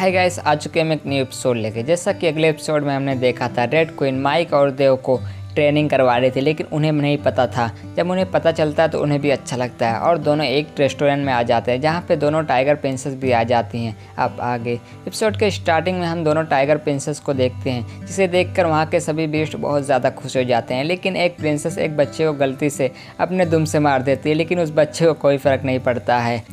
Hi guys, आ चुके हम एक न्यू एपिसोड लेके। जैसा कि अगले एपिसोड में हमने देखा था, रेड क्वीन माइक और देव को ट्रेनिंग करवा रही थी, लेकिन उन्हें नहीं पता था। जब उन्हें पता चलता है तो उन्हें भी अच्छा लगता है और दोनों एक रेस्टोरेंट में आ जाते हैं, जहाँ पे दोनों टाइगर प्रिंसेस भी आ जाती हैं। अब आगे एपिसोड के स्टार्टिंग में हम दोनों टाइगर प्रिंसेस को देखते हैं, जिसे देखकर वहाँ के सभी बीस्ट बहुत ज़्यादा खुश हो जाते हैं। लेकिन एक प्रिंसेस एक बच्चे को गलती से अपने दुम से मार देती है, लेकिन उस बच्चे को कोई फ़र्क नहीं पड़ता है।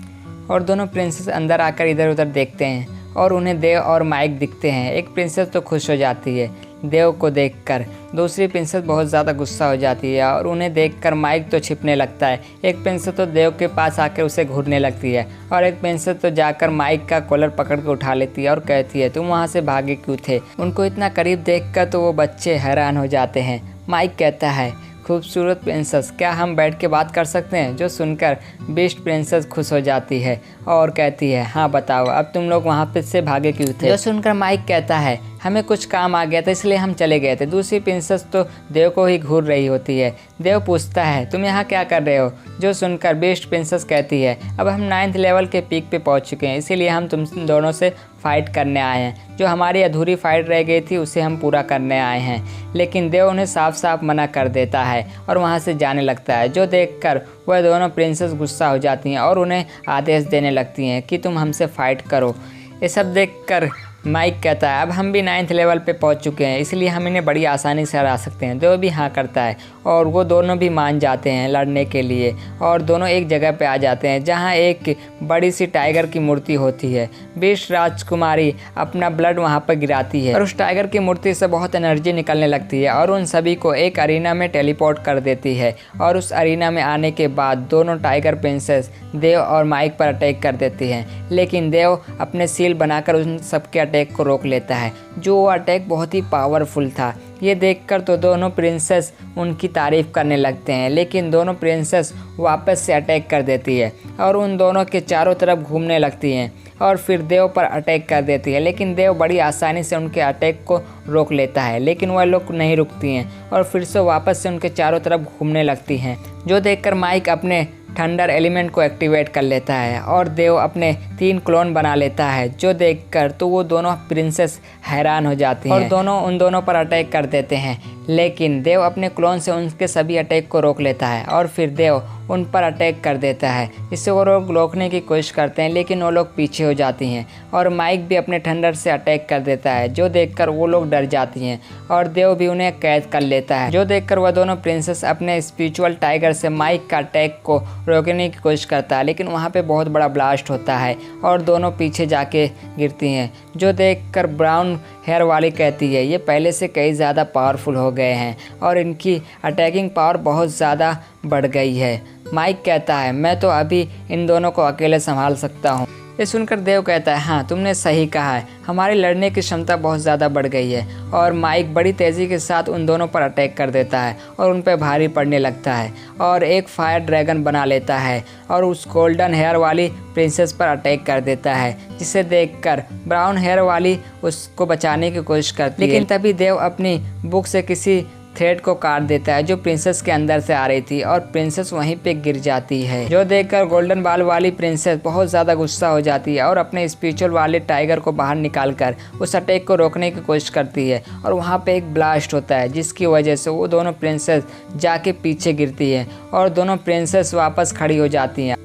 और दोनों प्रिंसेस अंदर आकर इधर उधर देखते हैं और उन्हें देव और माइक दिखते हैं। एक प्रिंसेस तो खुश हो जाती है देव को देखकर, दूसरी प्रिंसेस बहुत ज़्यादा गुस्सा हो जाती है और उन्हें देखकर माइक तो छिपने लगता है। एक प्रिंसेस तो देव के पास आकर उसे घूरने लगती है और एक प्रिंसेस तो जाकर माइक का कॉलर पकड़ के उठा लेती है और कहती है, तुम वहाँ से भागे क्यों थे। उनको इतना करीब देखकर तो वो बच्चे हैरान हो जाते हैं। माइक कहता है, खूबसूरत प्रिंसेस, क्या हम बैठ के बात कर सकते हैं। जो सुनकर बीस्ट प्रिंसेस खुश हो जाती है और कहती है, हाँ बताओ, अब तुम लोग वहाँ पे से भागे क्यों थे। जो सुनकर माइक कहता है, हमें कुछ काम आ गया था इसलिए हम चले गए थे। दूसरी प्रिंसेस तो देव को ही घूर रही होती है। देव पूछता है, तुम यहाँ क्या कर रहे हो। जो सुनकर बेस्ट प्रिंसेस कहती है, अब हम 9th लेवल के पीक पे पहुँच चुके हैं, इसीलिए हम तुम दोनों से फ़ाइट करने आए हैं। जो हमारी अधूरी फाइट रह गई थी उसे हम पूरा करने आए हैं। लेकिन देव उन्हें साफ साफ मना कर देता है और वहाँ से जाने लगता है। जो देखकर वह दोनों प्रिंसेस गुस्सा हो जाती हैं और उन्हें आदेश देने लगती हैं कि तुम हमसे फ़ाइट करो। ये सब देखकर माइक कहता है, अब हम भी 9th लेवल पे पहुंच चुके हैं, इसलिए हम इन्हें बड़ी आसानी से हरा सकते हैं। देव भी हाँ करता है और वो दोनों भी मान जाते हैं लड़ने के लिए और दोनों एक जगह पे आ जाते हैं जहां एक बड़ी सी टाइगर की मूर्ति होती है। बीस्ट राजकुमारी अपना ब्लड वहां पर गिराती है और उस टाइगर की मूर्ति से बहुत एनर्जी निकलने लगती है और उन सभी को एक अरीना में टेलीपोर्ट कर देती है। और उस अरीना में आने के बाद दोनों टाइगर प्रिंसेस देव और माइक पर अटैक कर देती हैं, लेकिन देव अपने सील बनाकर उन सबके अटैक को रोक लेता है। जो अटैक बहुत ही पावरफुल था। ये देखकर तो दोनों प्रिंसेस उनकी तारीफ़ करने लगते हैं, लेकिन दोनों प्रिंसेस वापस से अटैक कर देती है और उन दोनों के चारों तरफ घूमने लगती हैं और फिर देव पर अटैक कर देती है। लेकिन देव बड़ी आसानी से उनके अटैक को रोक लेता है, लेकिन वह लोग नहीं रुकती हैं और फिर से वापस से उनके चारों तरफ घूमने लगती हैं। जो देखकर माइक अपने थंडर एलिमेंट को एक्टिवेट कर लेता है और देव अपने 3 क्लोन बना लेता है। जो देखकर तो वो दोनों प्रिंसेस हैरान हो जाती हैं और दोनों उन दोनों पर अटैक कर देते हैं, लेकिन देव अपने क्लोन से उनके सभी अटैक को रोक लेता है और फिर देव उन पर अटैक कर देता है। इससे वो लोग रोकने की कोशिश करते हैं, लेकिन वो लोग पीछे हो जाती हैं और माइक भी अपने थंडर से अटैक कर देता है। जो देखकर वो लोग डर जाती हैं और देव भी उन्हें कैद कर लेता है। जो देखकर वह दोनों प्रिंसेस अपने स्पिरिचुअल टाइगर से माइक का अटैक को रोकने की कोशिश करता है, लेकिन वहाँ पे बहुत बड़ा ब्लास्ट होता है और दोनों पीछे जाके गिरती हैं। जो देखकर ब्राउन हेयर वाली कहती है, ये पहले से कई ज़्यादा पावरफुल हो गए हैं और इनकी अटैकिंग पावर बहुत ज़्यादा बढ़ गई है। माइक कहता है, मैं तो अभी इन दोनों को अकेले संभाल सकता हूँ। ये सुनकर देव कहता है, हाँ तुमने सही कहा है, हमारी लड़ने की क्षमता बहुत ज़्यादा बढ़ गई है। और माइक बड़ी तेज़ी के साथ उन दोनों पर अटैक कर देता है और उन पर भारी पड़ने लगता है और एक फायर ड्रैगन बना लेता है और उस गोल्डन हेयर वाली प्रिंसेस पर अटैक कर देता है, जिसे देखकर ब्राउन हेयर वाली उसको बचाने की कोशिश करती है। लेकिन तभी देव अपनी बुक से किसी थ्रेड को काट देता है जो प्रिंसेस के अंदर से आ रही थी और प्रिंसेस वहीं पे गिर जाती है। जो देखकर गोल्डन बाल वाली प्रिंसेस बहुत ज़्यादा गुस्सा हो जाती है और अपने स्पिरिचुअल वाले टाइगर को बाहर निकालकर उस अटैक को रोकने की कोशिश करती है और वहाँ पे एक ब्लास्ट होता है, जिसकी वजह से वो दोनों प्रिंसेस जाके पीछे गिरती है और दोनों प्रिंसेस वापस खड़ी हो जाती हैं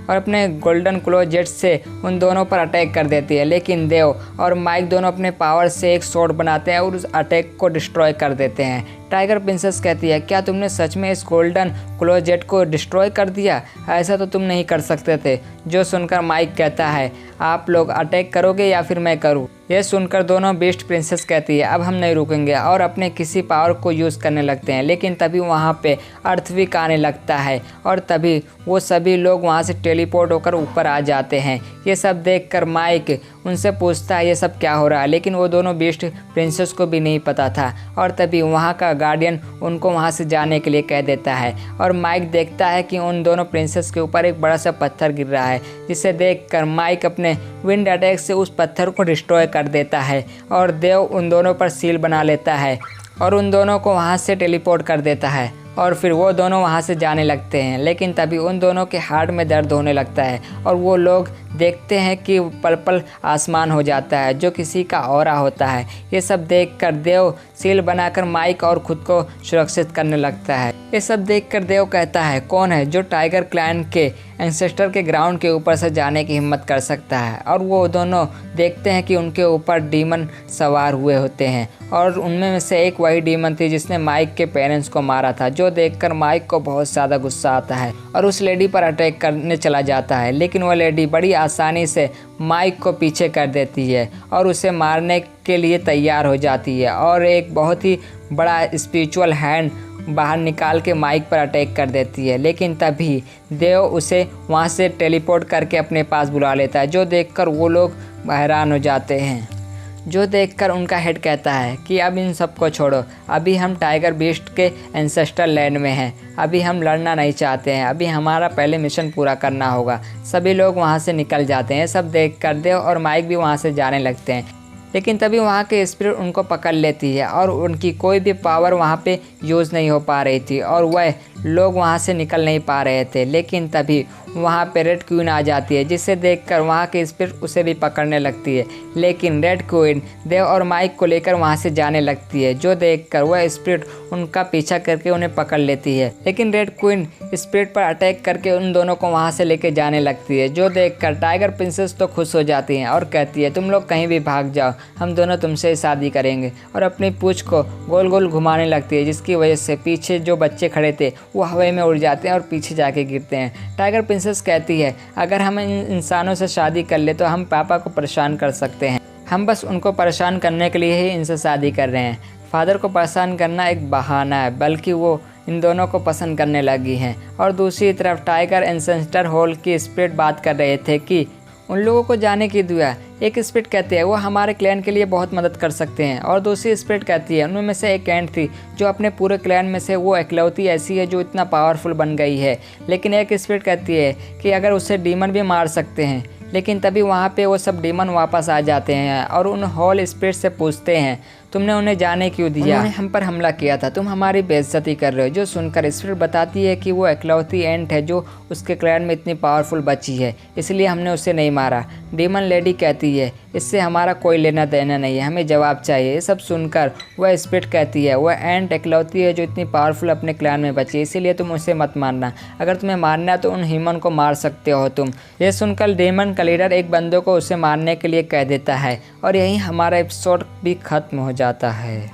और अपने गोल्डन क्लो जेट से उन दोनों पर अटैक कर देती है। लेकिन देव और माइक दोनों अपने पावर से एक शॉट बनाते हैं और उस अटैक को डिस्ट्रॉय कर देते हैं। टाइगर प्रिंसेस कहती है, क्या तुमने सच में इस गोल्डन क्लो जेट को डिस्ट्रॉय कर दिया, ऐसा तो तुम नहीं कर सकते थे। जो सुनकर माइक कहता है, आप लोग अटैक करोगे या फिर मैं करूँ। यह सुनकर दोनों बेस्ट प्रिंसेस कहती है, अब हम नहीं रुकेंगे और अपने किसी पावर को यूज़ करने लगते हैं। लेकिन तभी वहाँ पे अर्थक्वेक आने लगता है और तभी वो सभी लोग वहाँ से टेलीपोर्ट होकर ऊपर आ जाते हैं। ये सब देखकर माइक उनसे पूछता है, ये सब क्या हो रहा है, लेकिन वो दोनों बेस्ट प्रिंसेस को भी नहीं पता था और तभी वहाँ का गार्डियन उनको वहाँ से जाने के लिए कह देता है और माइक देखता है कि उन दोनों प्रिंसेस के ऊपर एक बड़ा सा पत्थर गिर रहा है, जिसे देखकर माइक अपने विंड अटैक से उस पत्थर को डिस्ट्रॉय कर देता है और देव उन दोनों पर सील बना लेता है और उन दोनों को वहाँ से टेलीपोर्ट कर देता है और फिर वो दोनों वहाँ से जाने लगते हैं। लेकिन तभी उन दोनों के हार्ट में दर्द होने लगता है और वो लोग देखते हैं कि पल पल आसमान हो जाता है जो किसी का ऑरा होता है। ये सब देखकर देव सील बनाकर माइक और खुद को सुरक्षित करने लगता है। ये सब देखकर देव कहता है, कौन है जो टाइगर क्लैन के एंसेस्टर के ग्राउंड के ऊपर से जाने की हिम्मत कर सकता है। और वो दोनों देखते हैं कि उनके ऊपर डीमन सवार हुए होते हैं और उनमें से एक वही डीमन थी जिसने माइक के पेरेंट्स को मारा था, जो देखकर माइक को बहुत ज़्यादा गुस्सा आता है और उस लेडी पर अटैक करने चला जाता है। लेकिन वह लेडी बड़ी आसानी से माइक को पीछे कर देती है और उसे मारने के लिए तैयार हो जाती है और एक बहुत ही बड़ा स्पिरिचुअल हैंड बाहर निकाल के माइक पर अटैक कर देती है। लेकिन तभी देव उसे वहाँ से टेलीपोर्ट करके अपने पास बुला लेता है, जो देखकर वो लोग हैरान हो जाते हैं। जो देखकर उनका हेड कहता है कि अब इन सबको छोड़ो, अभी हम टाइगर बीस्ट के एंसेस्टर लैंड में हैं, अभी हम लड़ना नहीं चाहते हैं, अभी हमारा पहले मिशन पूरा करना होगा। सभी लोग वहाँ से निकल जाते हैं। सब देखकर देव और माइक भी वहाँ से जाने लगते हैं। लेकिन तभी वहाँ के स्पिरिट उनको पकड़ लेती है और उनकी कोई भी पावर वहाँ पे यूज़ नहीं हो पा रही थी और वह लोग वहाँ से निकल नहीं पा रहे थे। लेकिन तभी वहाँ पे रेड क्वीन आ जाती है, जिसे देखकर वहाँ के स्पिरिट उसे भी पकड़ने लगती है। लेकिन रेड क्वीन देव और माइक को लेकर वहाँ से जाने लगती है, जो देखकर वह स्पिरिट उनका पीछा करके उन्हें पकड़ लेती है। लेकिन रेड क्वीन स्पिरिट पर अटैक करके उन दोनों को वहाँ से लेके जाने लगती है, जो देखकर टाइगर प्रिंसेस तो खुश हो जाती हैं और कहती है, तुम लोग कहीं भी भाग जाओ, हम दोनों तुमसे शादी करेंगे। और अपनी पूंछ को गोल गोल घुमाने लगती है, जिसकी वजह से पीछे जो बच्चे खड़े थे वो हवा में उड़ जाते हैं और पीछे जाके गिरते हैं। टाइगर प्रिंसेस कहती है, अगर हम इन इंसानों से शादी कर ले तो हम पापा को परेशान कर सकते हैं, हम बस उनको परेशान करने के लिए ही इनसे शादी कर रहे हैं। फादर को परेशान करना एक बहाना है, बल्कि वो इन दोनों को पसंद करने लगी हैं। और दूसरी तरफ टाइगर एंसेस्टर हॉल की स्पिरिट बात कर रहे थे कि उन लोगों को जाने की दुआ। एक स्पिरिट कहती है वो हमारे क्लैन के लिए बहुत मदद कर सकते हैं और दूसरी स्पिरिट कहती है उनमें से एक एंट थी जो अपने पूरे क्लैन में से वो इकलौती ऐसी है जो इतना पावरफुल बन गई है। लेकिन एक स्पिरिट कहती है कि अगर उसे डीमन भी मार सकते हैं। लेकिन तभी वहाँ पे वो सब डीमन वापस आ जाते हैं और उन हॉल स्पिरिट से पूछते हैं, तुमने उन्हें जाने क्यों दिया? उन्होंने हम पर हमला किया था, तुम हमारी बेइज्जती कर रहे हो। जो सुनकर स्पिरिट बताती है कि वो इकलौती एंट है जो उसके क्लैन में इतनी पावरफुल बची है, इसलिए हमने उसे नहीं मारा। डीमन लेडी कहती है, इससे हमारा कोई लेना देना नहीं है, हमें जवाब चाहिए। ये सब सुनकर वह स्पिरिट कहती है, वह एंट इकलौती है जो इतनी पावरफुल अपने क्लैन में बची है, इसीलिए तुम उसे मत मारना। अगर तुम्हें मारना है तो उन ह्यूमन को मार सकते हो तुम। ये सुनकर डीमन का लीडर एक बंदे को उसे मारने के लिए कह देता है और यहीं हमारा एपिसोड भी खत्म हो जाता है।